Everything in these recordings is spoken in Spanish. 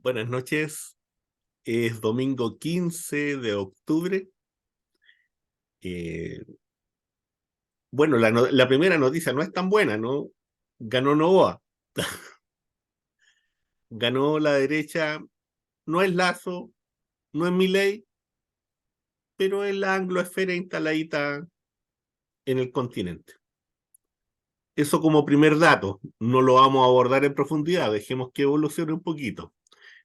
Buenas noches, es domingo 15 de octubre. Eh, bueno, la primera noticia no es tan buena, ¿no? Ganó Novoa, ganó la derecha, no es Lazo, no es Milei, pero es la angloesfera instaladita en el continente. Eso como primer dato, no lo vamos a abordar en profundidad, dejemos que evolucione un poquito.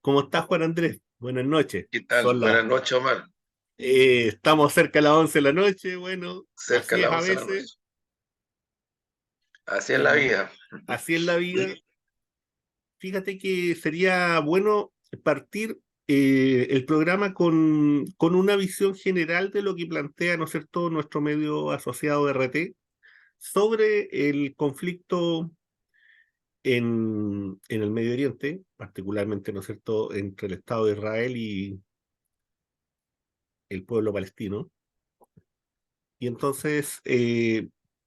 ¿Cómo estás, Juan Andrés? Buenas noches. ¿Qué tal? Buenas noches, Omar. Estamos cerca de las 11 de la noche, bueno, Cerca de así es las a 11 de la veces. noche. Así es la em, vida. Así es la vida. Fíjate que sería bueno partir el programa con una visión general de lo que plantea, ¿no es cierto?, nuestro medio asociado RT sobre el conflicto en el Medio Oriente, particularmente, ¿no es cierto?, entre el Estado de Israel y el pueblo palestino. Y entonces,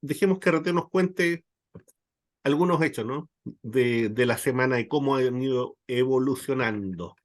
dejemos que RT nos cuente algunos hechos, ¿no?, de la semana y cómo han ido evolucionando.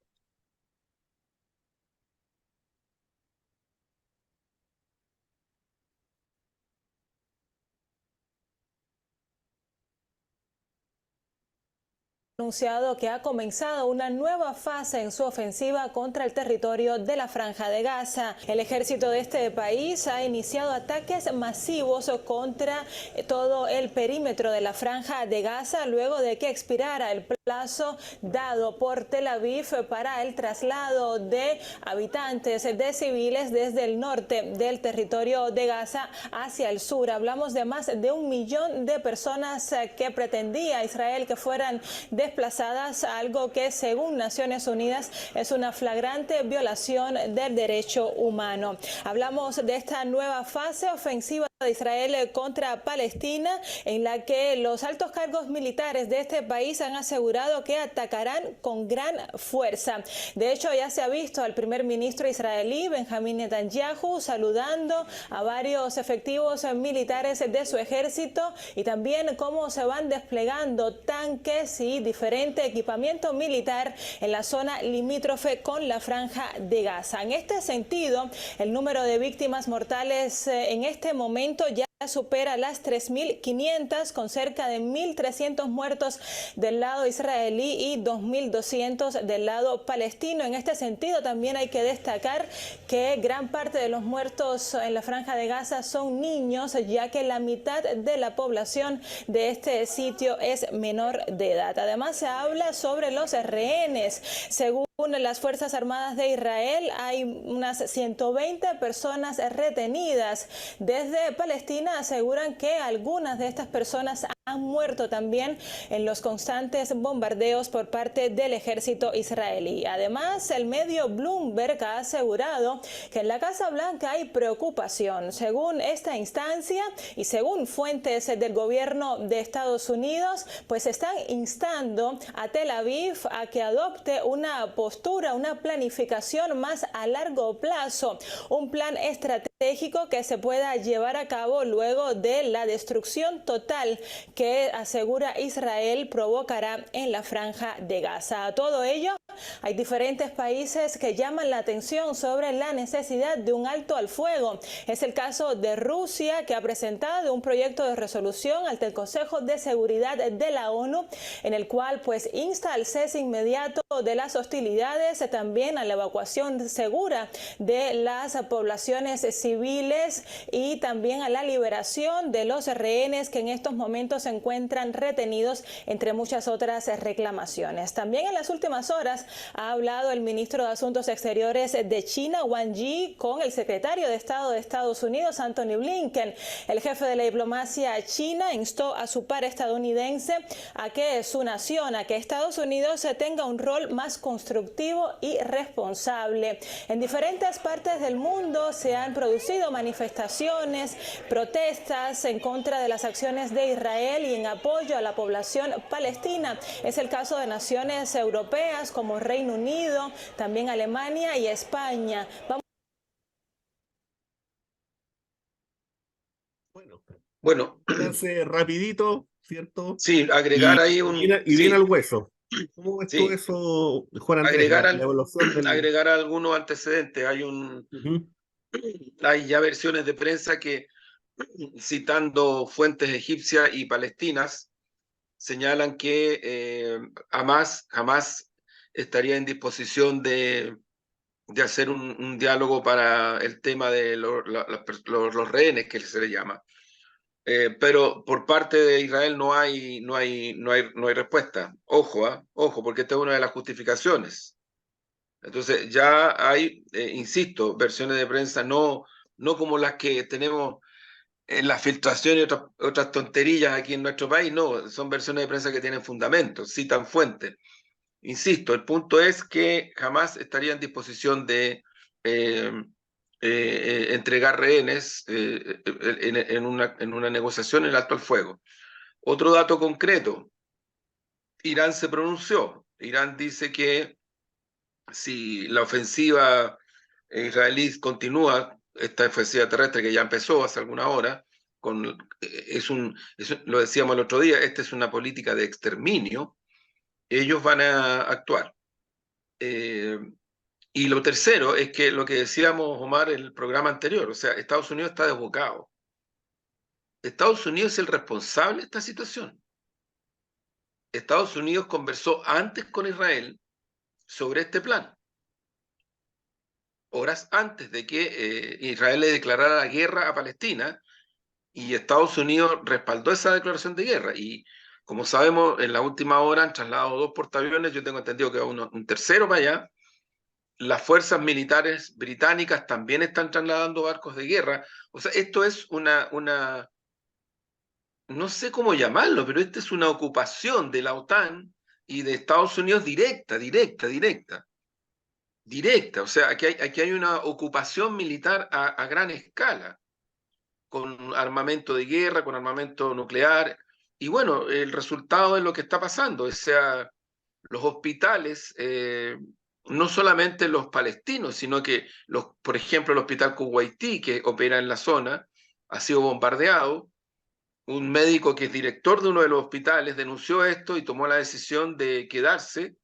Anunciado que ha comenzado una nueva fase en su ofensiva contra el territorio de la Franja de Gaza. El ejército de este país ha iniciado ataques masivos contra todo el perímetro de la Franja de Gaza luego de que expirara el plazo dado por Tel Aviv para el traslado de habitantes, de civiles desde el norte del territorio de Gaza hacia el sur. Hablamos de más de 1 millón de personas que pretendía Israel que fueran desplazadas, algo que según Naciones Unidas es una flagrante violación del derecho humano. Hablamos de esta nueva fase ofensiva de Israel contra Palestina, en la que los altos cargos militares de este país han asegurado que atacarán con gran fuerza. De hecho, ya se ha visto al primer ministro israelí, Benjamín Netanyahu, saludando a varios efectivos militares de su ejército y también cómo se van desplegando tanques y diferente equipamiento militar en la zona limítrofe con la Franja de Gaza. En este sentido, el número de víctimas mortales en este momento ya supera las 3.500, con cerca de 1.300 muertos del lado israelí y 2.200 del lado palestino. En este sentido, también hay que destacar que gran parte de los muertos en la Franja de Gaza son niños, ya que la mitad de la población de este sitio es menor de edad. Además, se habla sobre los rehenes. Según las Fuerzas Armadas de Israel, hay unas 120 personas retenidas. Desde Palestina aseguran que algunas de estas personas han muerto también en los constantes bombardeos por parte del ejército israelí. Además, el medio Bloomberg ha asegurado que en la Casa Blanca hay preocupación. Según esta instancia y según fuentes del gobierno de Estados Unidos, pues están instando a Tel Aviv a que adopte una postura, una planificación más a largo plazo, un plan estratégico que se pueda llevar a cabo luego de la destrucción total que asegura Israel provocará en la Franja de Gaza. A todo ello, hay diferentes países que llaman la atención sobre la necesidad de un alto al fuego. Es el caso de Rusia, que ha presentado un proyecto de resolución ante el Consejo de Seguridad de la ONU, en el cual pues insta al cese inmediato de las hostilidades, también a la evacuación segura de las poblaciones civiles y también a la liberación de los rehenes que en estos momentos se encuentran retenidos, entre muchas otras reclamaciones. También en las últimas horas ha hablado el ministro de Asuntos Exteriores de China, Wang Yi, con el secretario de Estado de Estados Unidos, Anthony Blinken. El jefe de la diplomacia china instó a su par estadounidense a que su nación, a que Estados Unidos tenga un rol más constructivo y responsable. En diferentes partes del mundo se han producido manifestaciones, protestas en contra de las acciones de Israel y en apoyo a la población palestina. Es el caso de naciones europeas como Reino Unido, también Alemania y España. Bueno, Bueno, pónganse rapidito, ¿cierto? sí, Y, agregar ahí y bien al hueso. ¿Cómo ves tú Sí, eso, Juan Andrés, agregar, la evaluación del... agregar algunos antecedentes. Ujú. Hay ya versiones de prensa que, citando fuentes egipcias y palestinas, señalan que Hamas jamás estaría en disposición de hacer un diálogo para el tema de los rehenes, que se le llama. Pero por parte de Israel no hay respuesta. Ojo, ojo, porque esta es una de las justificaciones. Entonces ya hay, insisto, versiones de prensa no como las que tenemos en las filtraciones y otras tonterillas aquí en nuestro país, no, son versiones de prensa que tienen fundamentos, citan fuentes. Insisto, el punto es que jamás estaría en disposición de eh, entregar rehenes en una negociación en alto al fuego. Otro dato concreto, Irán se pronunció. Irán dice que si la ofensiva israelí continúa, esta ofensiva terrestre que ya empezó hace alguna hora, lo decíamos el otro día, esta es una política de exterminio, ellos van a actuar. Y lo tercero es que lo que decíamos, Omar, en el programa anterior, o sea, Estados Unidos está desbocado. Estados Unidos es el responsable de esta situación. Estados Unidos conversó antes con Israel sobre este plan, horas antes de que Israel le declarara la guerra a Palestina, y Estados Unidos respaldó esa declaración de guerra. Y como sabemos, en la última hora han trasladado 2 portaaviones, yo tengo entendido que un tercero para allá. Las fuerzas militares británicas también están trasladando barcos de guerra. O sea, esto es no sé cómo llamarlo, pero esta es una ocupación de la OTAN y de Estados Unidos directa, directa, directa, directa. O sea, aquí hay una ocupación militar a gran escala, con armamento de guerra, con armamento nuclear. Y bueno, el resultado es lo que está pasando. O sea, los hospitales, no solamente los palestinos, sino que, por ejemplo, el hospital Kuwaití, que opera en la zona, ha sido bombardeado. Un médico que es director de uno de los hospitales denunció esto y tomó la decisión de quedarse.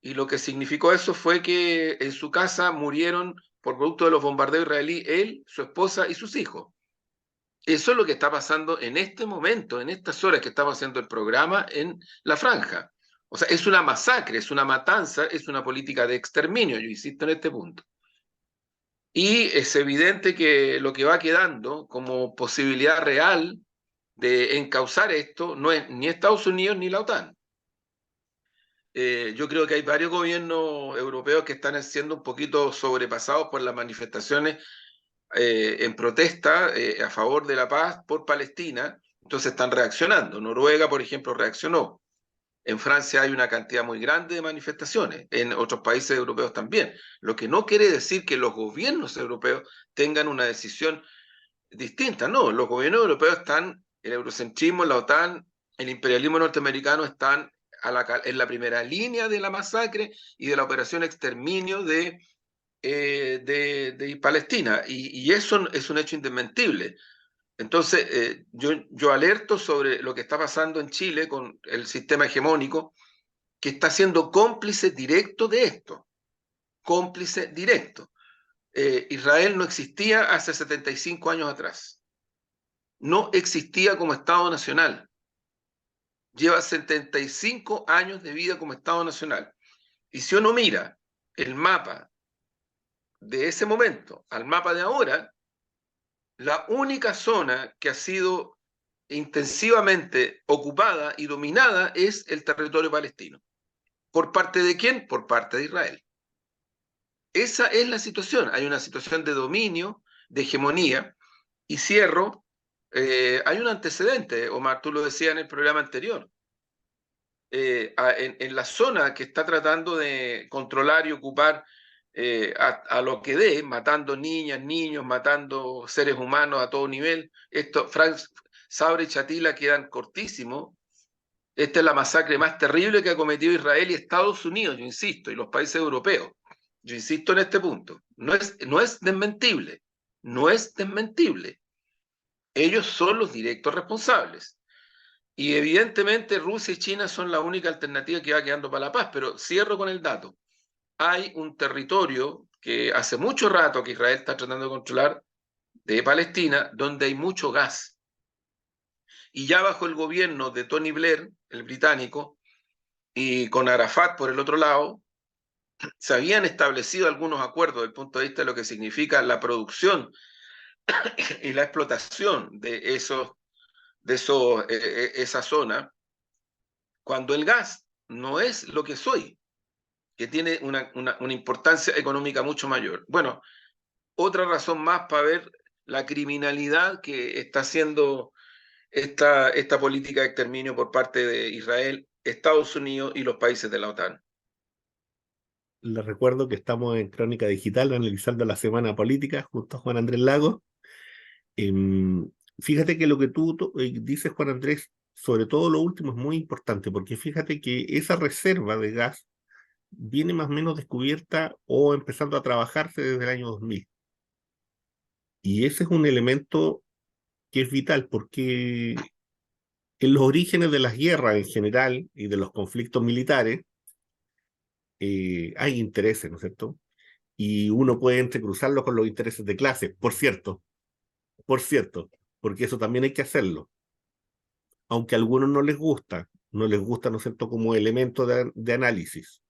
Y lo que significó eso fue que en su casa murieron por producto de los bombardeos israelíes él, su esposa y sus hijos. Eso es lo que está pasando en este momento, en estas horas que estamos haciendo el programa en la franja. O sea, es una masacre, es una matanza, es una política de exterminio, yo insisto en este punto. Y es evidente que lo que va quedando como posibilidad real de encauzar esto no es ni Estados Unidos ni la OTAN. Yo creo que hay varios gobiernos europeos que están siendo un poquito sobrepasados por las manifestaciones en protesta a favor de la paz por Palestina, entonces están reaccionando. Noruega, por ejemplo, reaccionó. En Francia hay una cantidad muy grande de manifestaciones, en otros países europeos también, lo que no quiere decir que los gobiernos europeos tengan una decisión distinta, no, los gobiernos europeos están, el eurocentrismo, la OTAN, el imperialismo norteamericano están en la primera línea de la masacre y de la operación exterminio de Palestina, y eso es un hecho indesmentible. Entonces, yo alerto sobre lo que está pasando en Chile con el sistema hegemónico, que está siendo cómplice directo de esto, cómplice directo. Israel no existía hace 75 años atrás, no existía como Estado nacional, lleva 75 años de vida como Estado nacional. Y si uno mira el mapa de ese momento al mapa de ahora, la única zona que ha sido intensivamente ocupada y dominada es el territorio palestino. ¿Por parte de quién? Por parte de Israel. Esa es la situación. Hay una situación de dominio, de hegemonía. Y cierro, hay un antecedente, Omar, tú lo decías en el programa anterior. En la zona que está tratando de controlar y ocupar a lo que dé, matando niñas, niños, matando seres humanos a todo nivel. Frank Sabre y Chatila quedan cortísimos. Esta es la masacre más terrible que ha cometido Israel y Estados Unidos, yo insisto, y los países europeos. Yo insisto en este punto. No es desmentible. No es desmentible. Ellos son los directos responsables. Y evidentemente Rusia y China son la única alternativa que va quedando para la paz, pero cierro con el dato. Hay un territorio que hace mucho rato que Israel está tratando de controlar, de Palestina, donde hay mucho gas. Y ya bajo el gobierno de Tony Blair, el británico, y con Arafat por el otro lado, se habían establecido algunos acuerdos desde el punto de vista de lo que significa la producción y la explotación de esa zona, cuando el gas no es lo que soy, que tiene una importancia económica mucho mayor. Bueno, otra razón más para ver la criminalidad que está haciendo esta política de exterminio por parte de Israel, Estados Unidos y los países de la OTAN. Les recuerdo que estamos en Crónica Digital analizando la semana política junto a Juan Andrés Lago. Fíjate que lo que tú dices, Juan Andrés, sobre todo lo último, es muy importante, porque fíjate que esa reserva de gas viene más o menos descubierta o empezando a trabajarse desde el año 2000. Y ese es un elemento que es vital, porque en los orígenes de las guerras en general y de los conflictos militares hay intereses, ¿no es cierto? Y uno puede entrecruzarlo con los intereses de clase, por cierto, porque eso también hay que hacerlo. Aunque a algunos no les gusta, ¿no es cierto?, como elemento de análisis.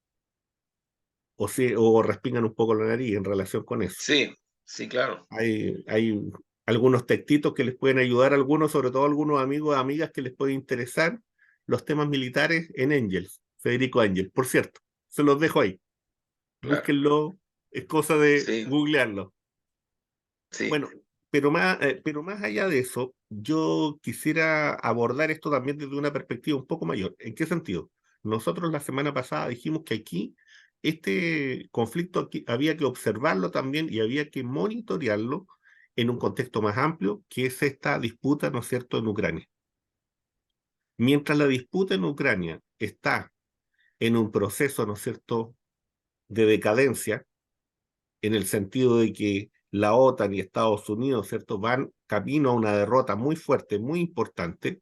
O respingan un poco la nariz en relación con eso. Sí, sí, claro. Hay algunos textitos que les pueden ayudar a algunos, sobre todo a algunos amigos y amigas que les puede interesar los temas militares en Engels, Federico Engels. Por cierto, se los dejo ahí. Claro. Búsquenlo, es cosa de Sí. googlearlo. Sí. Bueno, pero más allá de eso, yo quisiera abordar esto también desde una perspectiva un poco mayor. ¿En qué sentido? Nosotros la semana pasada dijimos que aquí este conflicto había que observarlo también y había que monitorearlo en un contexto más amplio, que es esta disputa, ¿no es cierto?, en Ucrania. Mientras la disputa en Ucrania está en un proceso, ¿no es cierto?, de decadencia, en el sentido de que la OTAN y Estados Unidos, ¿cierto?, van camino a una derrota muy fuerte, muy importante,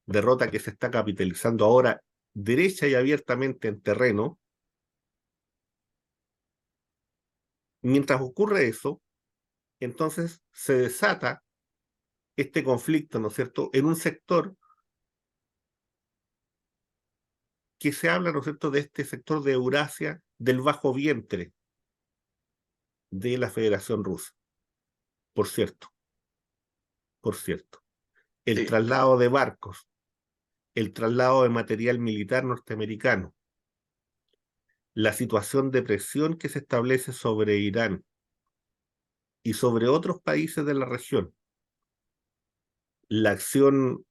derrota que se está capitalizando ahora derecha y abiertamente en terreno. Mientras ocurre eso, entonces se desata este conflicto, ¿no es cierto?, en un sector que se habla, ¿no es cierto?, de este sector de Eurasia, del bajo vientre de la Federación Rusa. Por cierto, el Sí. traslado de barcos, el traslado de material militar norteamericano, la situación de presión que se establece sobre Irán y sobre otros países de la región, la acción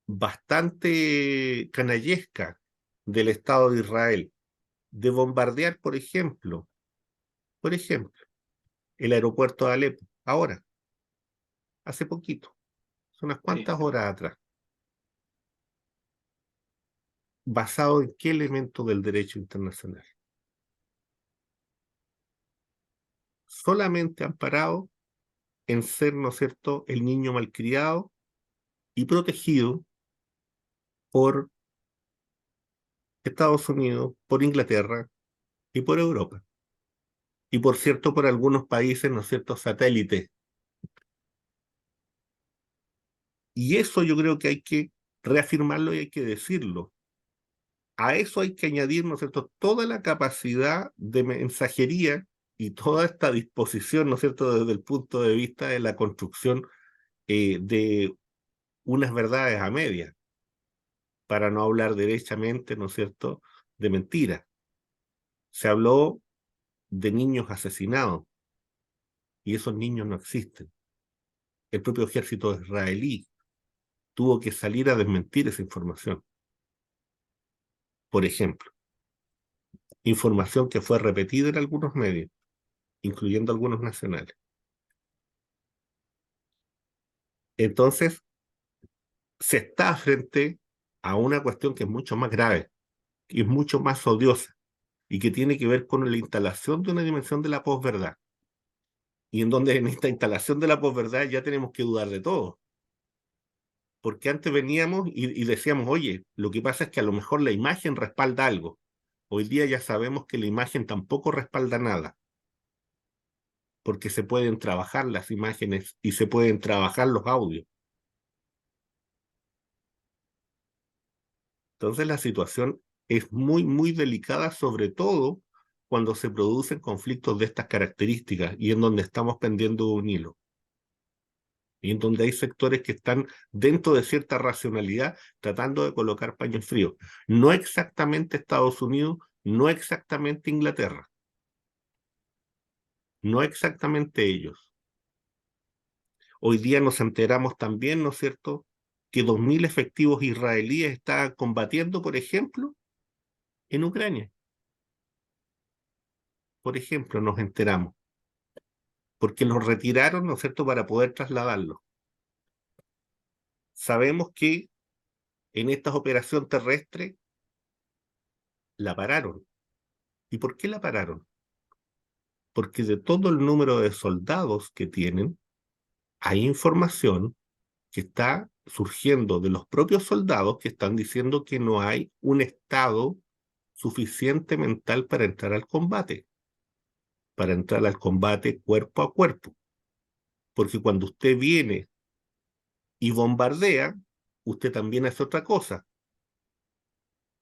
bastante canallesca del Estado de Israel de bombardear, por ejemplo, el aeropuerto de Alepo, ahora, hace poquito, son unas cuantas horas atrás. ¿Basado en qué elemento del derecho internacional? Solamente amparado en ser, ¿no es cierto?, el niño malcriado y protegido por Estados Unidos, por Inglaterra y por Europa. Y por cierto, por algunos países, ¿no es cierto?, satélites. Y eso yo creo que hay que reafirmarlo y hay que decirlo. A eso hay que añadir, ¿no es cierto?, toda la capacidad de mensajería y toda esta disposición, ¿no es cierto?, desde el punto de vista de la construcción de unas verdades a medias, para no hablar derechamente, ¿no es cierto?, de mentiras. Se habló de niños asesinados, y esos niños no existen. El propio ejército israelí tuvo que salir a desmentir esa información. Por ejemplo, información que fue repetida en algunos medios, incluyendo algunos nacionales. Entonces, se está frente a una cuestión que es mucho más grave, que es mucho más odiosa, y que tiene que ver con la instalación de una dimensión de la posverdad. Y en donde en esta instalación de la posverdad ya tenemos que dudar de todo. Porque antes veníamos y decíamos, oye, lo que pasa es que a lo mejor la imagen respalda algo. Hoy día ya sabemos que la imagen tampoco respalda nada, porque se pueden trabajar las imágenes y se pueden trabajar los audios. Entonces la situación es muy, muy delicada, sobre todo cuando se producen conflictos de estas características y en donde estamos pendiendo un hilo. Y en donde hay sectores que están dentro de cierta racionalidad tratando de colocar paños fríos. No exactamente Estados Unidos, no exactamente Inglaterra, no exactamente ellos. Hoy día nos enteramos también, ¿no es cierto?, que 2.000 efectivos israelíes están combatiendo, por ejemplo, en Ucrania. Por ejemplo, nos enteramos, porque los retiraron, ¿no es cierto?, para poder trasladarlos. Sabemos que en esta operación terrestre la pararon. ¿Y por qué la pararon? Porque de todo el número de soldados que tienen, hay información que está surgiendo de los propios soldados que están diciendo que no hay un estado suficiente mental para entrar al combate cuerpo a cuerpo. Porque cuando usted viene y bombardea, usted también hace otra cosa.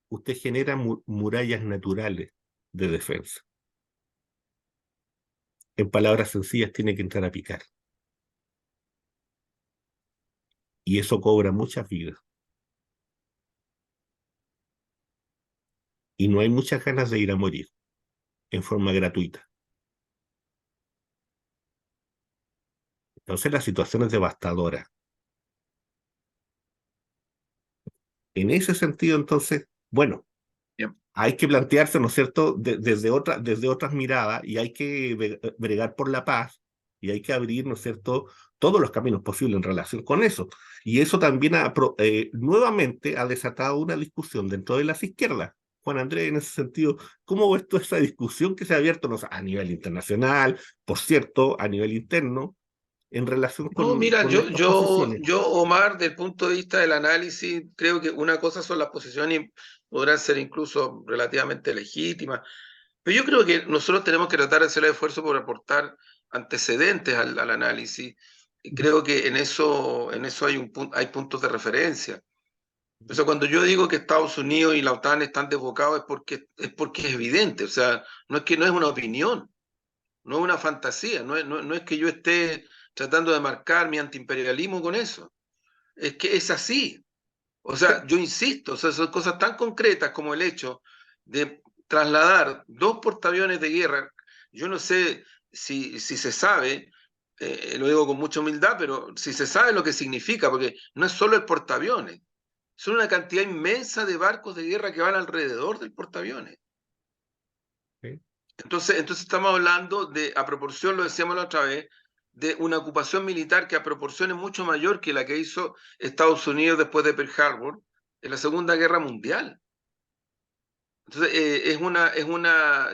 Usted genera murallas naturales de defensa. En palabras sencillas, tiene que entrar a picar. Y eso cobra muchas vidas. Y no hay muchas ganas de ir a morir en forma gratuita. Entonces la situación es devastadora. En ese sentido, entonces, bueno, Bien. hay que plantearse, ¿no es cierto?, desde otras miradas, y hay que bregar por la paz, y hay que abrir, ¿no es cierto?, todos los caminos posibles en relación con eso. Y eso también nuevamente ha desatado una discusión dentro de las izquierdas. Juan Andrés, en ese sentido, ¿cómo ves tú esa discusión que se ha abierto, no sé, a nivel internacional, por cierto, a nivel interno, en relación No, mira, con estas posiciones? Omar, del punto de vista del análisis, creo que una cosa son las posiciones y podrán ser incluso relativamente legítimas, pero yo creo que nosotros tenemos que tratar de hacer el esfuerzo por aportar antecedentes al análisis, y creo que en eso hay puntos de referencia. O sea, cuando yo digo que Estados Unidos y la OTAN están desbocados es porque es evidente, o sea, no es una opinión, no es una fantasía, no es que yo esté tratando de marcar mi antiimperialismo con eso, es que es así. O sea, yo insisto, o sea, son cosas tan concretas como el hecho de trasladar 2 portaaviones de guerra. Yo no sé si se sabe, lo digo con mucha humildad, pero si se sabe lo que significa, porque no es solo el portaaviones, son una cantidad inmensa de barcos de guerra que van alrededor del portaaviones. ¿Sí? Entonces estamos hablando de, a proporción, lo decíamos la otra vez, de una ocupación militar que a proporción es mucho mayor que la que hizo Estados Unidos después de Pearl Harbor en la Segunda Guerra Mundial. Entonces,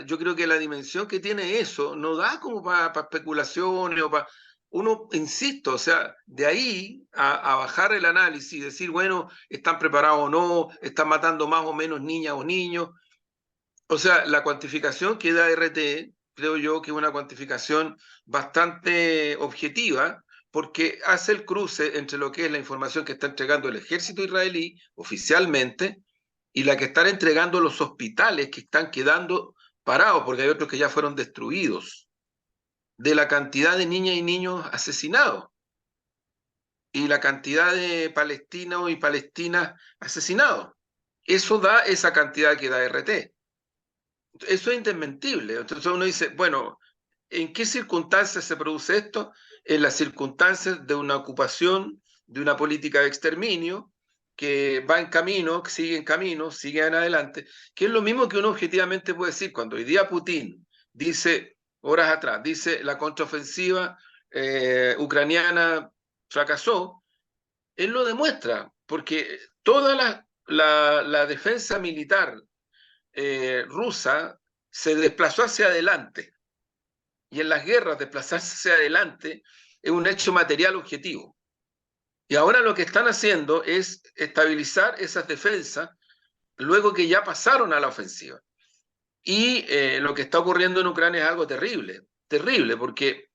yo creo que la dimensión que tiene eso no da como para especulaciones o para... Uno, insisto, o sea, de ahí a bajar el análisis y decir, bueno, están preparados o no, están matando más o menos niñas o niños. O sea, la cuantificación que da RT, creo yo que es una cuantificación bastante objetiva, porque hace el cruce entre lo que es la información que está entregando el ejército israelí oficialmente y la que están entregando los hospitales que están quedando parados, porque hay otros que ya fueron destruidos, de la cantidad de niñas y niños asesinados y la cantidad de palestinos y palestinas asesinados. Eso da esa cantidad que da RT. Eso es indesmentible. Entonces uno dice, bueno, ¿en qué circunstancias se produce esto? En las circunstancias de una ocupación, de una política de exterminio que va en camino, que sigue en adelante, que es lo mismo que uno objetivamente puede decir. Cuando hoy día Putin dice, horas atrás, dice la contraofensiva ucraniana fracasó, él lo demuestra, porque toda la defensa militar rusa se desplazó hacia adelante. Y en las guerras desplazarse hacia adelante es un hecho material objetivo. Y ahora lo que están haciendo es estabilizar esas defensas luego que ya pasaron a la ofensiva. Y lo que está ocurriendo en Ucrania es algo terrible, terrible, porque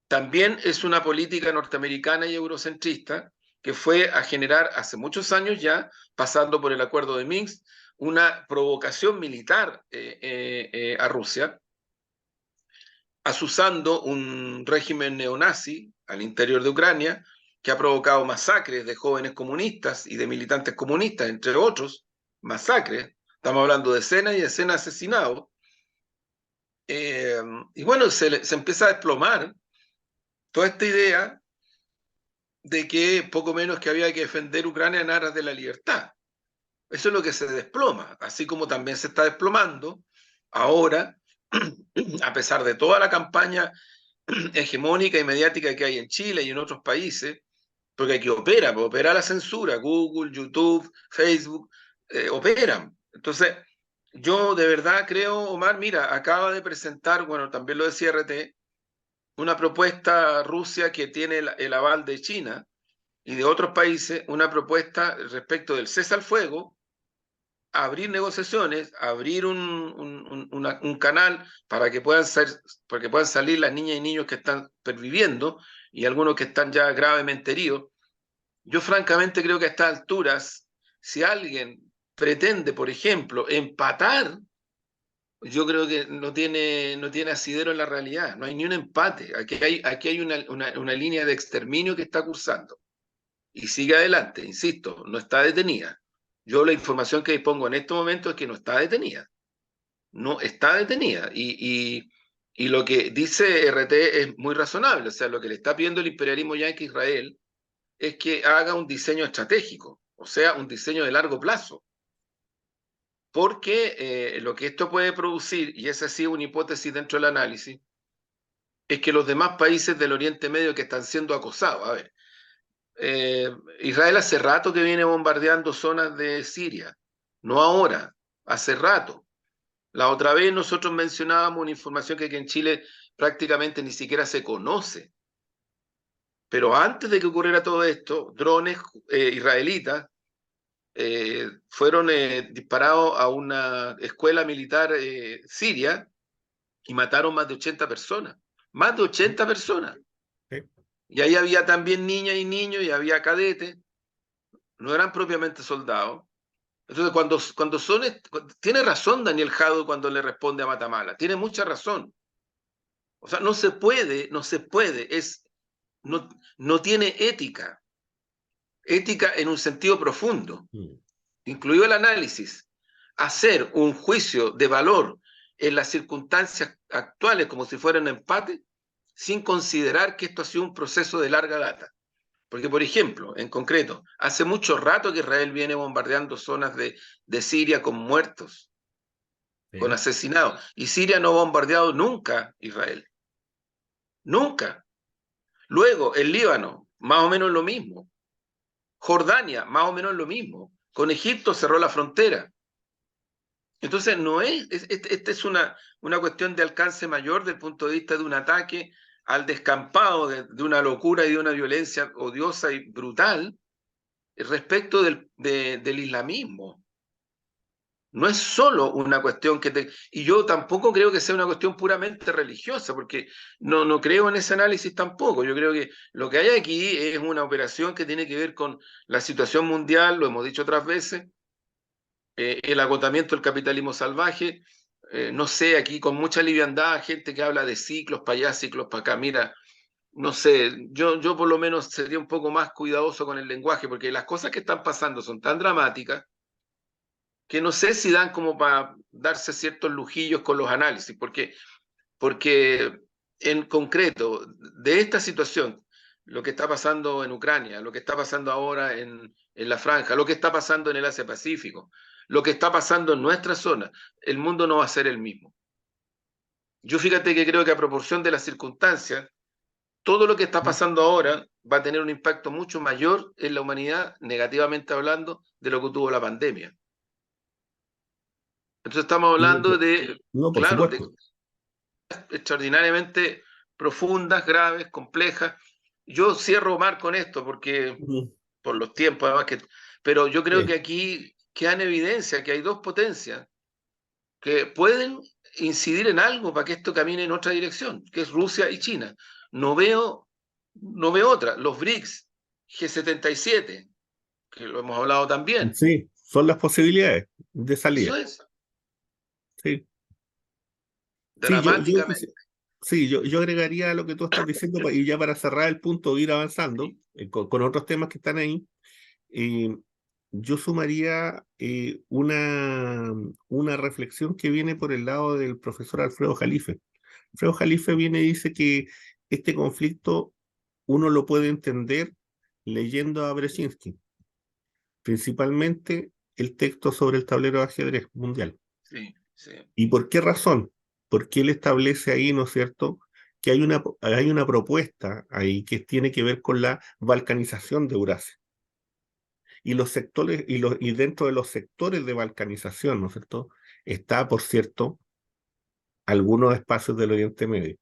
también es una política norteamericana y eurocentrista que fue a generar hace muchos años ya, pasando por el acuerdo de Minsk, una provocación militar a Rusia, asusando un régimen neonazi al interior de Ucrania, que ha provocado masacres de jóvenes comunistas y de militantes comunistas, entre otros, masacres. Estamos hablando de decenas y decenas de asesinados. Y bueno, se empieza a desplomar toda esta idea de que poco menos que había que defender Ucrania en aras de la libertad. Eso es lo que se desploma, así como también se está desplomando ahora, a pesar de toda la campaña hegemónica y mediática que hay en Chile y en otros países, porque aquí opera la censura, Google, YouTube, Facebook, operan. Entonces, yo de verdad creo, Omar, mira, acaba de presentar, bueno, también lo decía RT, una propuesta Rusia que tiene el aval de China y de otros países, una propuesta respecto del cese al fuego, abrir negociaciones, abrir un canal para que puedan salir las niñas y niños que están perviviendo y algunos que están ya gravemente heridos. Yo francamente creo que a estas alturas, si alguien pretende, por ejemplo, empatar, yo creo que no tiene asidero en la realidad, no hay ni un empate. Aquí hay una línea de exterminio que está cursando y sigue adelante, insisto, no está detenida. Yo la información que dispongo en este momento es que no está detenida, no está detenida. Y lo que dice RT es muy razonable, o sea, lo que le está pidiendo el imperialismo yanqui a Israel es que haga un diseño estratégico, o sea, un diseño de largo plazo. Porque lo que esto puede producir, y esa sí es una hipótesis dentro del análisis, es que los demás países del Oriente Medio que están siendo acosados, a ver, Israel hace rato que viene bombardeando zonas de Siria, no ahora, hace rato. La otra vez nosotros mencionábamos una información que aquí en Chile prácticamente ni siquiera se conoce. Pero antes de que ocurriera todo esto, drones israelitas fueron disparados a una escuela militar siria y mataron más de 80 personas. Más de 80 personas. Sí. Y ahí había también niñas y niños y había cadetes. No eran propiamente soldados. Entonces, tiene razón Daniel Jadot cuando le responde a Matamala. Tiene mucha razón. O sea, no se puede, no tiene ética. Ética en un sentido profundo. Incluido el análisis, hacer un juicio de valor en las circunstancias actuales como si fuera un empate, sin considerar que esto ha sido un proceso de larga data. Porque, por ejemplo, en concreto, hace mucho rato que Israel viene bombardeando zonas de Siria con muertos, Sí. con asesinados, y Siria no ha bombardeado nunca Israel. Nunca. Luego, el Líbano, más o menos lo mismo. Jordania, más o menos lo mismo. Con Egipto cerró la frontera. Entonces, esta es una cuestión de alcance mayor desde el punto de vista de un ataque al descampado de una locura y de una violencia odiosa y brutal respecto del islamismo. No es solo una cuestión y yo tampoco creo que sea una cuestión puramente religiosa, porque no creo en ese análisis tampoco. Yo creo que lo que hay aquí es una operación que tiene que ver con la situación mundial, lo hemos dicho otras veces, el agotamiento del capitalismo salvaje, no sé, aquí con mucha liviandad, gente que habla de ciclos para allá, ciclos para acá, mira, no sé, yo por lo menos sería un poco más cuidadoso con el lenguaje, porque las cosas que están pasando son tan dramáticas que no sé si dan como para darse ciertos lujillos con los análisis, porque en concreto, de esta situación, lo que está pasando en Ucrania, lo que está pasando ahora en la Franja, lo que está pasando en el Asia Pacífico, lo que está pasando en nuestra zona, el mundo no va a ser el mismo. Yo fíjate que creo que a proporción de las circunstancias, todo lo que está pasando ahora va a tener un impacto mucho mayor en la humanidad, negativamente hablando, de lo que tuvo la pandemia. Entonces estamos hablando No, por claro, de supuesto. extraordinariamente profundas, graves, complejas, yo cierro, Omar, con esto, porque Mm, por los tiempos, además pero yo creo que sí, aquí queda en evidencia que hay dos potencias que pueden incidir en algo para que esto camine en otra dirección, que es Rusia y China. No veo, no veo otra. Los BRICS, G77, que lo hemos hablado también. sí, son las posibilidades de salida. Eso es, Sí, sí, dramáticamente. sí, yo agregaría a lo que tú estás diciendo y ya para cerrar el punto, ir avanzando Sí, con otros temas que están ahí. eh, yo sumaría una reflexión que viene por el lado del profesor Alfredo Jalife. Alfredo Jalife viene y dice que este conflicto uno lo puede entender leyendo a Brzezinski, principalmente el texto sobre el tablero de ajedrez mundial. sí, sí, ¿Y por qué razón? Porque él establece ahí, ¿no es cierto?, que hay una propuesta ahí que tiene que ver con la balcanización de Eurasia. Y los sectores, y dentro de los sectores de balcanización, ¿no es cierto?, está, por cierto, algunos espacios del Oriente Medio,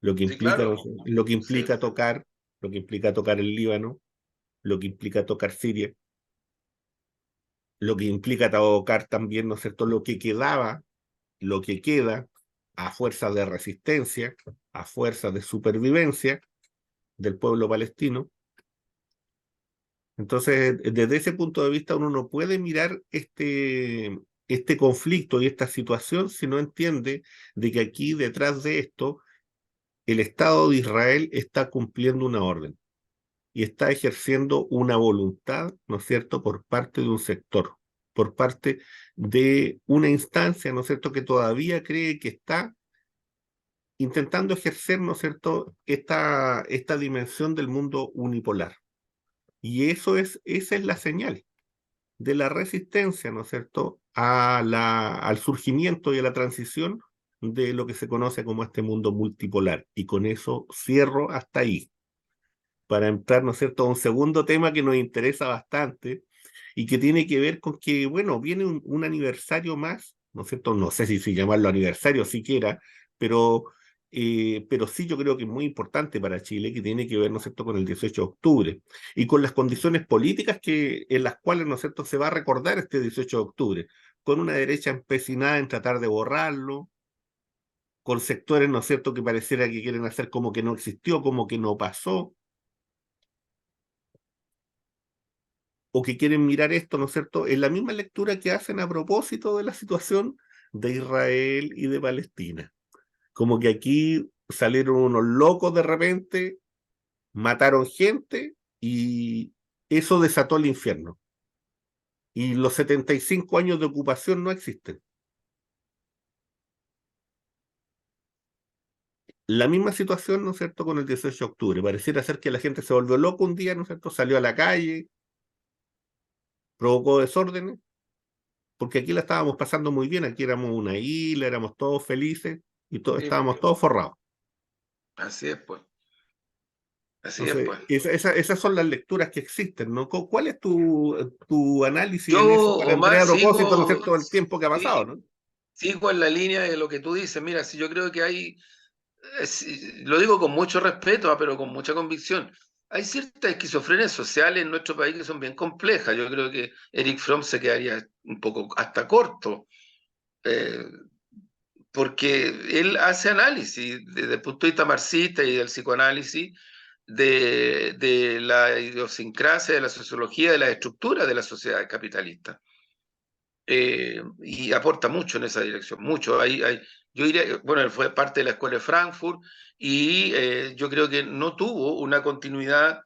lo que sí, implica, ¿no? claro. Lo que Sí, implica tocar, lo que implica tocar el Líbano, lo que implica tocar Siria, lo que implica tocar también, ¿no es cierto?, lo que quedaba, lo que queda a fuerza de resistencia, a fuerza de supervivencia del pueblo palestino. Entonces, desde ese punto de vista, uno no puede mirar este conflicto y esta situación si no entiende de que aquí detrás de esto, el Estado de Israel está cumpliendo una orden y está ejerciendo una voluntad, ¿no es cierto?, por parte de un sector, por parte de una instancia, ¿no es cierto?, que todavía cree que está intentando ejercer, ¿no es cierto?, esta dimensión del mundo unipolar. Y esa es la señal de la resistencia, ¿no es cierto?, al surgimiento y a la transición de lo que se conoce como este mundo multipolar. Y con eso cierro hasta ahí, para entrar, ¿no es cierto?, a un segundo tema que nos interesa bastante y que tiene que ver con que, bueno, viene un aniversario más, ¿no es cierto? No sé si llamarlo aniversario siquiera, pero sí yo creo que es muy importante para Chile, que tiene que ver, ¿no es cierto?, con el 18 de octubre y con las condiciones políticas en las cuales, ¿no es cierto?, se va a recordar este 18 de octubre, con una derecha empecinada en tratar de borrarlo, con sectores, ¿no es cierto?, que pareciera que quieren hacer como que no existió, como que no pasó, o que quieren mirar esto, ¿no es cierto?, en la misma lectura que hacen a propósito de la situación de Israel y de Palestina. Como que aquí salieron unos locos de repente, mataron gente y eso desató el infierno. Y los 75 años de ocupación no existen. La misma situación, ¿no es cierto?, con el 18 de octubre. Pareciera ser que la gente se volvió loco un día, ¿no es cierto?, salió a la calle, provocó desórdenes, porque aquí la estábamos pasando muy bien, aquí éramos una isla, éramos todos felices y todos sí, pues. estábamos todos forrados. Así es, pues. Así es, Entonces, pues. esas son las lecturas que existen, ¿no? ¿Cuál es tu análisis Yo, en eso para entrar Omar, a propósito, ¿no es sigo, cierto?, del tiempo que ha pasado, sí, ¿no? sigo en la línea de lo que tú dices. Mira, si yo creo que hay, sí, lo digo con mucho respeto, pero con mucha convicción. Hay ciertas esquizofrenias sociales en nuestro país que son bien complejas. Yo creo que Eric Fromm se quedaría un poco hasta corto, eh, porque él hace análisis desde el punto de vista marxista y del psicoanálisis de la idiosincrasia, de la sociología, de la estructura de la sociedad capitalista. Y aporta mucho en esa dirección, mucho. Yo diría, bueno, él fue parte de la Escuela de Frankfurt y yo creo que no tuvo una continuidad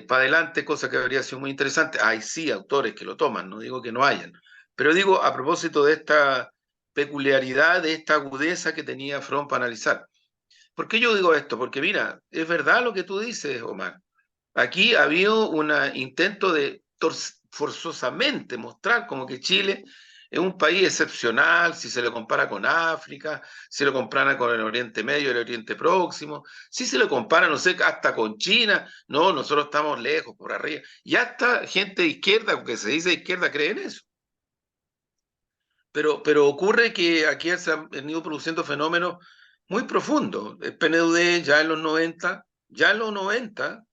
para adelante, cosa que habría sido muy interesante. Hay sí autores que lo toman, no digo que no hayan, pero digo a propósito de esta peculiaridad, de esta agudeza que tenía Fromm para analizar. ¿Por qué yo digo esto? Porque mira, es verdad lo que tú dices, Omar. Aquí ha habido un intento de forzosamente mostrar como que Chile es un país excepcional si se le compara con África, si lo compara con el Oriente Medio, el Oriente Próximo, si se le compara, no sé, hasta con China. No, nosotros estamos lejos, por arriba. Y hasta gente de izquierda, que se dice de izquierda, cree en eso. Pero ocurre que aquí se han venido produciendo fenómenos muy profundos. El PNUD ya en los 90 ya en los 90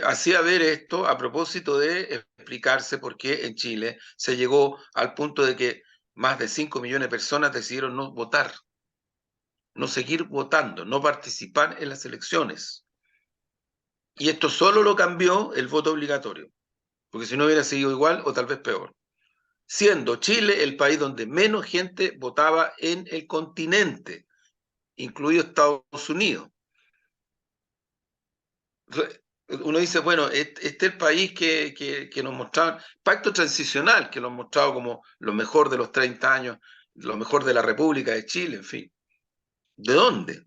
hacía ver esto a propósito de explicarse por qué en Chile se llegó al punto de que más de 5 millones de personas decidieron no votar, no seguir votando, no participar en las elecciones. Y esto solo lo cambió el voto obligatorio, porque si no hubiera seguido igual o tal vez peor. Siendo Chile el país donde menos gente votaba en el continente, incluido Estados Unidos. Uno dice, bueno, este es el país que nos mostraba, pacto transicional, que lo han mostrado como lo mejor de los 30 años, lo mejor de la República de Chile, en fin. ¿De dónde?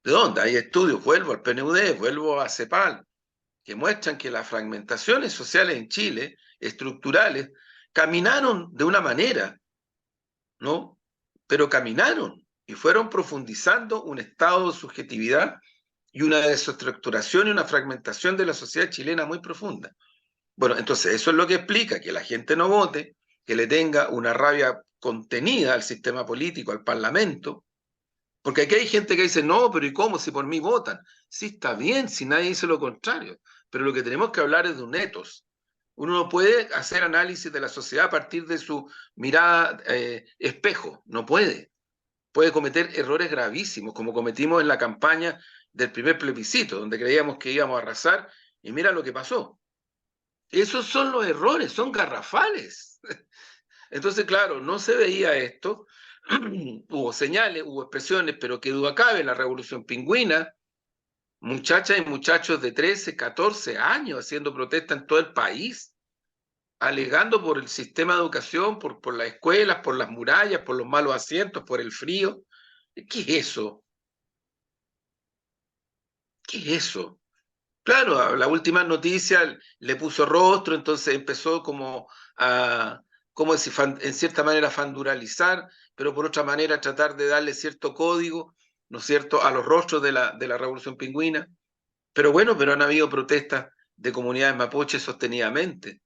¿De dónde? Hay estudios, vuelvo al PNUD, vuelvo a CEPAL, que muestran que las fragmentaciones sociales en Chile, estructurales, caminaron de una manera, ¿no? Pero caminaron y fueron profundizando un estado de subjetividad y una desestructuración y una fragmentación de la sociedad chilena muy profunda. Bueno, entonces eso es lo que explica que la gente no vote, que le tenga una rabia contenida al sistema político, al Parlamento, porque aquí hay gente que dice, no, pero ¿y cómo? Si por mí votan. Sí, está bien, si nadie dice lo contrario, pero lo que tenemos que hablar es de un etos. Uno no puede hacer análisis de la sociedad a partir de su mirada espejo, no puede. Puede cometer errores gravísimos, como cometimos en la campaña del primer plebiscito, donde creíamos que íbamos a arrasar, y mira lo que pasó. Esos son los errores, son garrafales. Entonces, claro, no se veía esto, hubo señales, hubo expresiones, pero que duda cabe, la revolución pingüina, muchachas y muchachos de 13, 14 años haciendo protesta en todo el país, alegando por el sistema de educación, por las escuelas, por las murallas, por los malos asientos, por el frío. ¿Qué es eso? ¿Qué es eso? Claro, a la última noticia le puso rostro, entonces empezó como a, como decir, en cierta manera fanduralizar, pero por otra manera tratar de darle cierto código, ¿no es cierto?, a los rostros de la Revolución Pingüina. Pero bueno, pero han habido protestas de comunidades mapuches sostenidamente.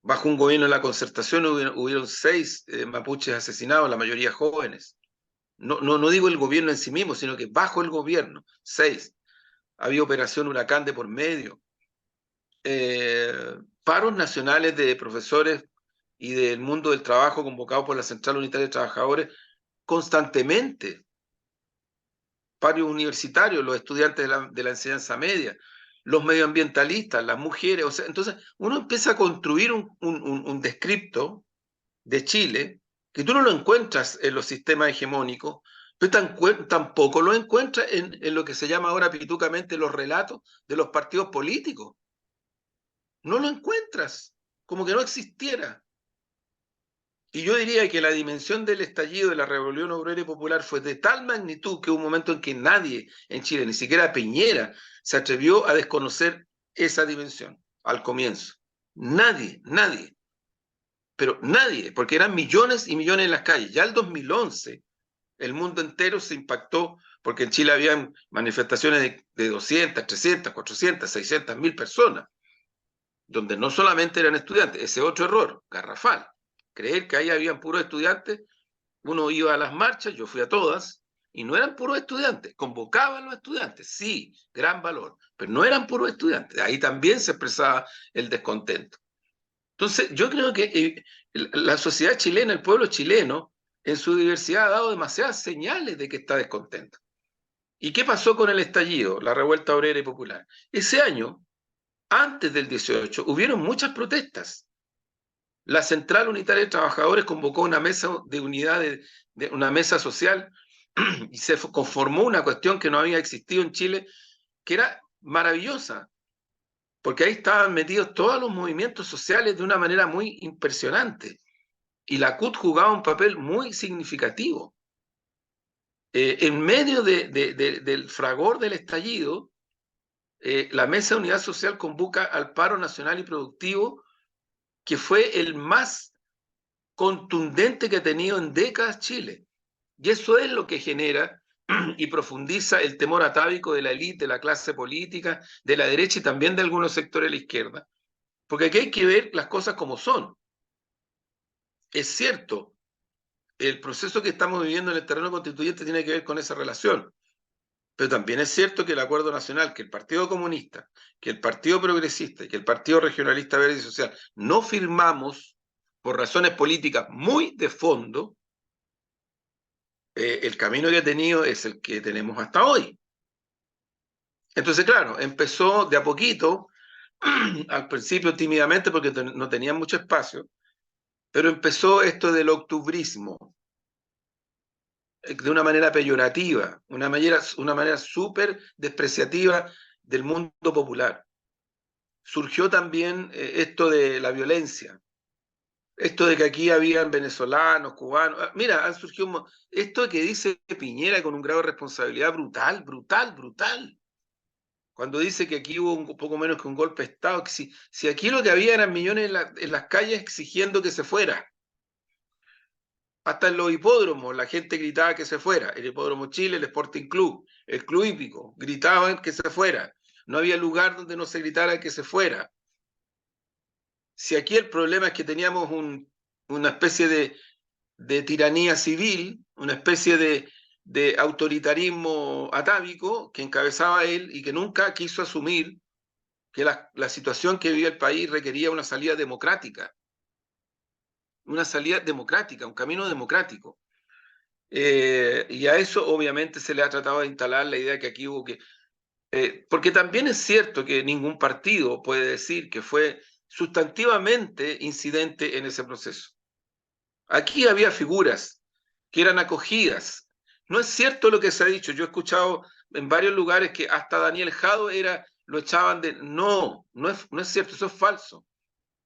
Bajo un gobierno de la Concertación hubieron 6 mapuches asesinados, la mayoría jóvenes. No digo el gobierno en sí mismo, sino que bajo el gobierno, 6. Había operación Huracán de por medio. Paros nacionales de profesores y del mundo del trabajo convocados por la Central Unitaria de Trabajadores constantemente. Paros universitarios, los estudiantes de la enseñanza media, los medioambientalistas, las mujeres. O sea, entonces uno empieza a construir un descripto de Chile que tú no lo encuentras en los sistemas hegemónicos, pero tampoco lo encuentras en lo que se llama ahora pitucamente los relatos de los partidos políticos. No lo encuentras, como que no existiera. Y yo diría que la dimensión del estallido de la Rebelión Obrera y Popular fue de tal magnitud que hubo un momento en que nadie en Chile, ni siquiera Piñera, se atrevió a desconocer esa dimensión al comienzo. Nadie, nadie. Pero nadie, porque eran millones y millones en las calles. Ya el 2011, el mundo entero se impactó porque en Chile habían manifestaciones de 200, 300, 400, 600 mil personas, donde no solamente eran estudiantes, ese otro error, garrafal, creer que ahí habían puros estudiantes. Uno iba a las marchas, yo fui a todas, y no eran puros estudiantes, convocaban a los estudiantes, sí, gran valor, pero no eran puros estudiantes, ahí también se expresaba el descontento. Entonces, yo creo que la sociedad chilena, el pueblo chileno, en su diversidad ha dado demasiadas señales de que está descontento. ¿Y qué pasó con el estallido, la revuelta obrera y popular? Ese año, antes del 18, hubieron muchas protestas. La Central Unitaria de Trabajadores convocó una mesa de unidad, una mesa social, y se conformó una cuestión que no había existido en Chile, que era maravillosa, porque ahí estaban metidos todos los movimientos sociales de una manera muy impresionante, y la CUT jugaba un papel muy significativo. En medio del fragor del estallido, la Mesa de Unidad Social convoca al paro nacional y productivo, que fue el más contundente que ha tenido en décadas Chile. Y eso es lo que genera y profundiza el temor atávico de la élite, de la clase política, de la derecha y también de algunos sectores de la izquierda. Porque aquí hay que ver las cosas como son. Es cierto, el proceso que estamos viviendo en el terreno constituyente tiene que ver con esa relación. Pero también es cierto que el Acuerdo Nacional, que el Partido Comunista, que el Partido Progresista y que el Partido Regionalista Verde y Social no firmamos por razones políticas muy de fondo, el camino que ha tenido es el que tenemos hasta hoy. Entonces, claro, empezó de a poquito, al principio tímidamente porque no tenían mucho espacio, pero empezó esto del octubrismo, de una manera peyorativa, una manera súper despreciativa del mundo popular. Surgió también esto de la violencia, esto de que aquí habían venezolanos, cubanos. Mira, han surgido esto que dice Piñera con un grado de responsabilidad brutal, brutal, brutal. Cuando dice que aquí hubo un poco menos que un golpe de Estado, que si aquí lo que había eran millones en las calles exigiendo que se fuera. Hasta en los hipódromos la gente gritaba que se fuera. El Hipódromo Chile, el Sporting Club, el Club Hípico, gritaban que se fuera. No había lugar donde no se gritara que se fuera. Si aquí el problema es que teníamos una especie de tiranía civil, una especie de autoritarismo atávico que encabezaba él y que nunca quiso asumir que la situación que vivía el país requería una salida democrática, un camino democrático. Y a eso obviamente se le ha tratado de instalar la idea que aquí hubo que... porque también es cierto que ningún partido puede decir que fue sustantivamente incidente en ese proceso. Aquí había figuras que eran acogidas. No es cierto lo que se ha dicho. Yo he escuchado en varios lugares que hasta Daniel Jadot lo echaban de... No es cierto, eso es falso.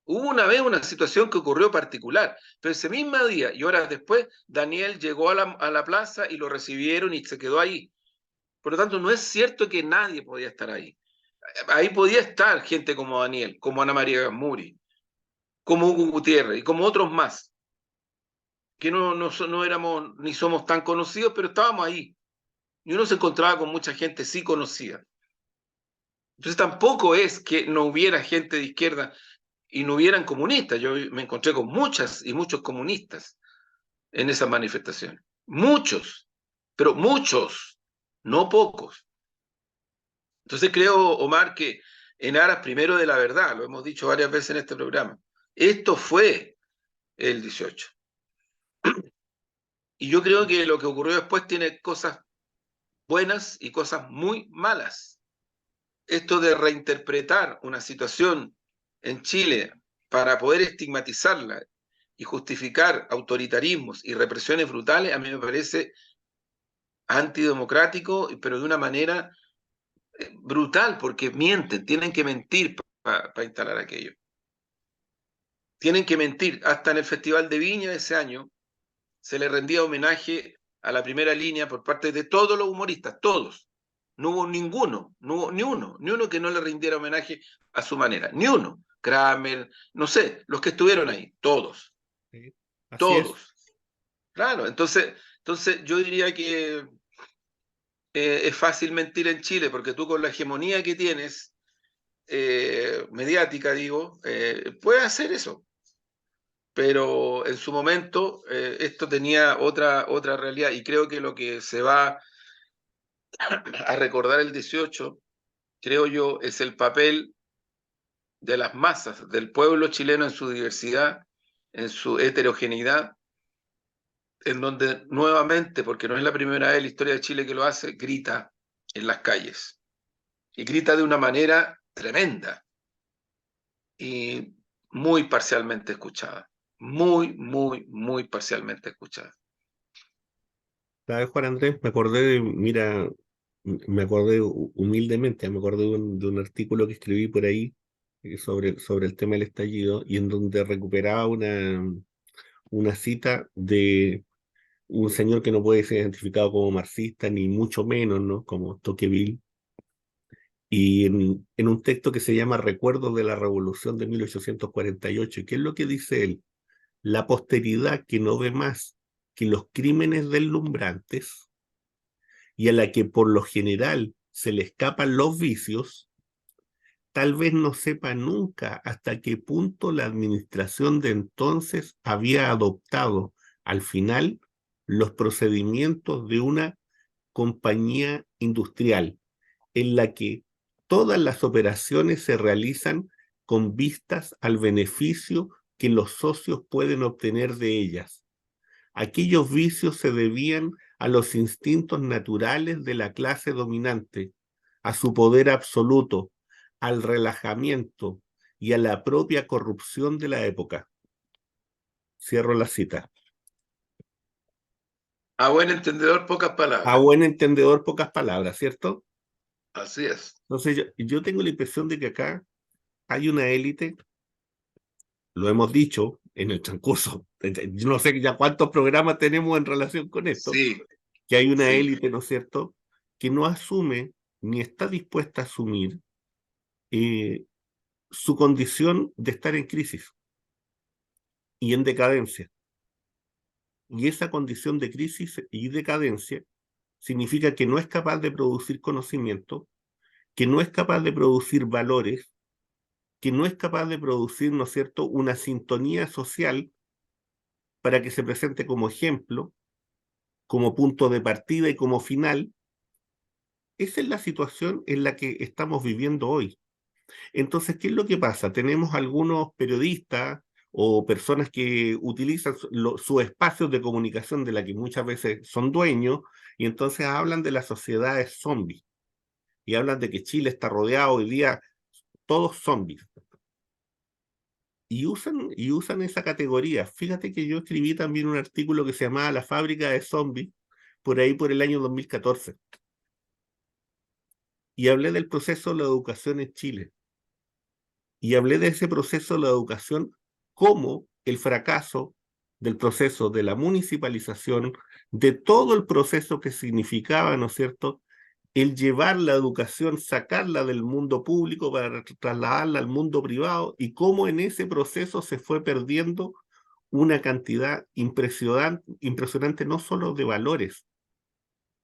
Hubo una vez una situación que ocurrió particular, pero ese mismo día y horas después, Daniel llegó a la plaza y lo recibieron y se quedó ahí. Por lo tanto, no es cierto que nadie podía estar ahí. Ahí podía estar gente como Daniel, como Ana María Gamuri, como Hugo Gutiérrez y como otros más, que no éramos ni somos tan conocidos, pero estábamos ahí. Y uno se encontraba con mucha gente sí conocida. Entonces tampoco es que no hubiera gente de izquierda y no hubieran comunistas. Yo me encontré con muchas y muchos comunistas en esas manifestaciones. Muchos, pero muchos, no pocos. Entonces creo, Omar, que en aras primero de la verdad, lo hemos dicho varias veces en este programa, esto fue el 18. Y yo creo que lo que ocurrió después tiene cosas buenas y cosas muy malas. Esto de reinterpretar una situación en Chile para poder estigmatizarla y justificar autoritarismos y represiones brutales, a mí me parece antidemocrático, pero de una manera brutal, porque mienten, tienen que mentir para instalar aquello. Tienen que mentir. Hasta en el Festival de Viña de ese año se le rendía homenaje a la primera línea por parte de todos los humoristas, todos. No hubo ninguno, no hubo ni uno que no le rindiera homenaje a su manera, ni uno. Kramer, no sé, los que estuvieron ahí, todos. Sí, así todos. es. Claro, entonces yo diría que es fácil mentir en Chile, porque tú con la hegemonía que tienes, mediática, digo, puedes hacer eso. Pero en su momento esto tenía otra realidad, y creo que lo que se va a recordar el 18, creo yo, es el papel de las masas, del pueblo chileno en su diversidad, en su heterogeneidad, en donde nuevamente, porque no es la primera vez en la historia de Chile que lo hace, grita en las calles. Y grita de una manera tremenda y muy parcialmente escuchada. Muy parcialmente escuchada. ¿Sabes, Juan Andrés? Mira, me acordé humildemente, me acordé de un artículo que escribí por ahí sobre el tema del estallido y en donde recuperaba una cita de un señor que no puede ser identificado como marxista, ni mucho menos, ¿no? Como Tocqueville, y en un texto que se llama Recuerdos de la Revolución de 1848. ¿Qué es lo que dice él? La posteridad que no ve más que los crímenes deslumbrantes y a la que por lo general se le escapan los vicios, tal vez no sepa nunca hasta qué punto la administración de entonces había adoptado al final los procedimientos de una compañía industrial en la que todas las operaciones se realizan con vistas al beneficio que los socios pueden obtener de ellas. Aquellos vicios se debían a los instintos naturales de la clase dominante, a su poder absoluto, al relajamiento y a la propia corrupción de la época. Cierro la cita. A buen entendedor, pocas A palabras. buen entendedor, pocas palabras, ¿cierto? Así es. Entonces yo tengo la impresión de que acá hay una élite, lo hemos dicho en el transcurso, yo no sé ya cuántos programas tenemos en relación con esto, Sí, que hay una sí. élite, ¿no es cierto?, que no asume ni está dispuesta a asumir su condición de estar en crisis y en decadencia. Y esa condición de crisis y decadencia significa que no es capaz de producir conocimiento, que no es capaz de producir valores, que no es capaz de producir, ¿no es cierto?, una sintonía social para que se presente como ejemplo, como punto de partida y como final. Esa es la situación en la que estamos viviendo hoy. Entonces, ¿qué es lo que pasa? Tenemos algunos periodistas o personas que utilizan sus espacios de comunicación de la que muchas veces son dueños y entonces hablan de las sociedades zombies y hablan de que Chile está rodeado hoy día todos zombies. Y usan esa categoría. Fíjate que yo escribí también un artículo que se llamaba La fábrica de zombies, por ahí por el año 2014. Y hablé del proceso de la educación en Chile. Y hablé de ese proceso de la educación como el fracaso del proceso de la municipalización, de todo el proceso que significaba, ¿no es cierto?, el llevar la educación, sacarla del mundo público para trasladarla al mundo privado y cómo en ese proceso se fue perdiendo una cantidad impresionante no solo de valores,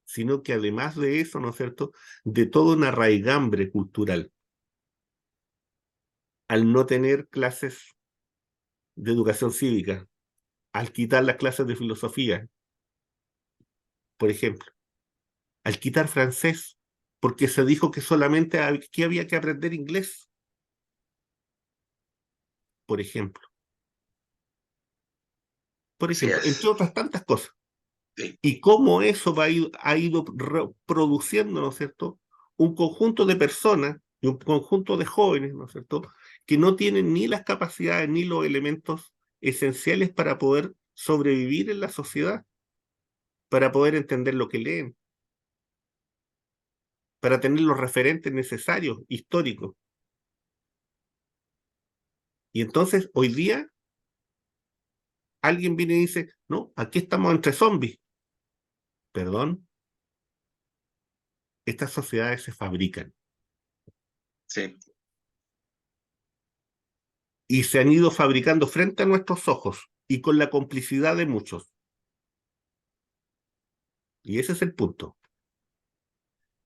sino que además de eso, ¿no es cierto?, de toda una raigambre cultural. Al no tener clases de educación cívica, al quitar las clases de filosofía, por ejemplo, al quitar francés, porque se dijo que solamente aquí había que aprender inglés, por ejemplo. Por ejemplo, entre otras tantas cosas. Sí. Y cómo eso ha ido produciendo, ¿no es cierto?, un conjunto de personas y un conjunto de jóvenes, ¿no es cierto?, que no tienen ni las capacidades ni los elementos esenciales para poder sobrevivir en la sociedad, para poder entender lo que leen, para tener los referentes necesarios, históricos. Y entonces, hoy día, alguien viene y dice, no, aquí estamos entre zombies. Perdón, estas sociedades se fabrican. Sí. Y se han ido fabricando frente a nuestros ojos y con la complicidad de muchos. Y ese es el punto.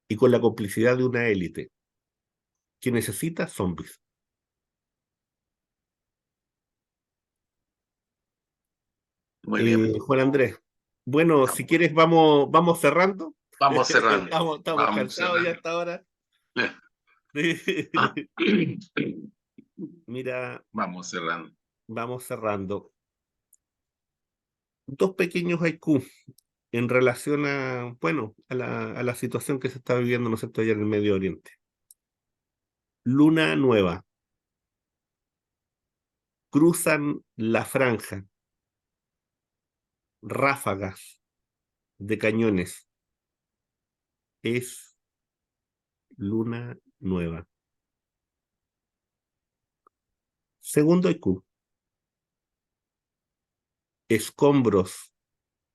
Y con la complicidad de una élite que necesita zombies. Muy bien. Juan Andrés, bueno, si quieres vamos cerrando. Vamos cerrando. Estamos Vamos cansados cerrando. ya hasta ahora. Mira, Vamos cerrando. vamos cerrando. Dos pequeños haikus en relación a, bueno, a la situación que se está viviendo, ¿no es cierto?, allá en el Medio Oriente. Luna nueva. Cruzan la franja. Ráfagas de cañones. Es luna nueva. Segundo haiku. Escombros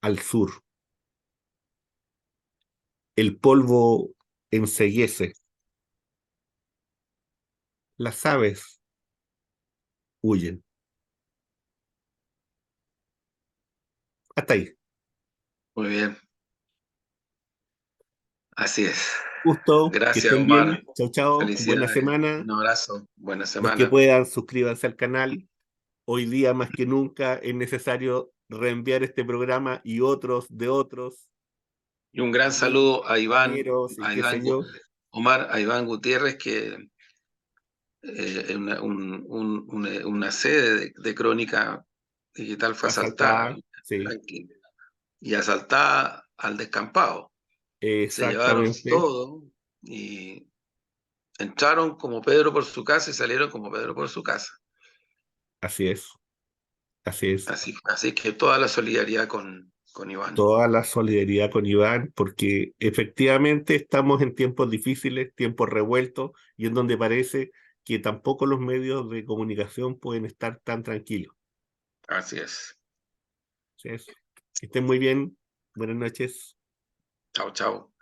al sur. El polvo enceguece. Las aves huyen. Hasta ahí. Muy bien. Así es. Gusto, que Gracias, estén Omar. bien. Chao, chao. Buena Felicidades. semana. Un abrazo. Buena Los que semana. puedan, suscríbanse al canal. Hoy día más que nunca es necesario reenviar este programa y otros de otros. Y un gran saludo a Iván, compañeros y qué sé yo. Omar, a Iván Gutiérrez, que una sede de Crónica Digital fue asaltada Sí, y asaltada al descampado. Se llevaron exactamente. todo y entraron como Pedro por su casa y salieron como Pedro por su casa. Así es. Así es. Así que toda la solidaridad con Iván. Toda la solidaridad con Iván, porque efectivamente estamos en tiempos difíciles, tiempos revueltos, y en donde parece que tampoco los medios de comunicación pueden estar tan tranquilos. Así es. Así es. Que estén muy bien. Buenas noches. Chao, chao.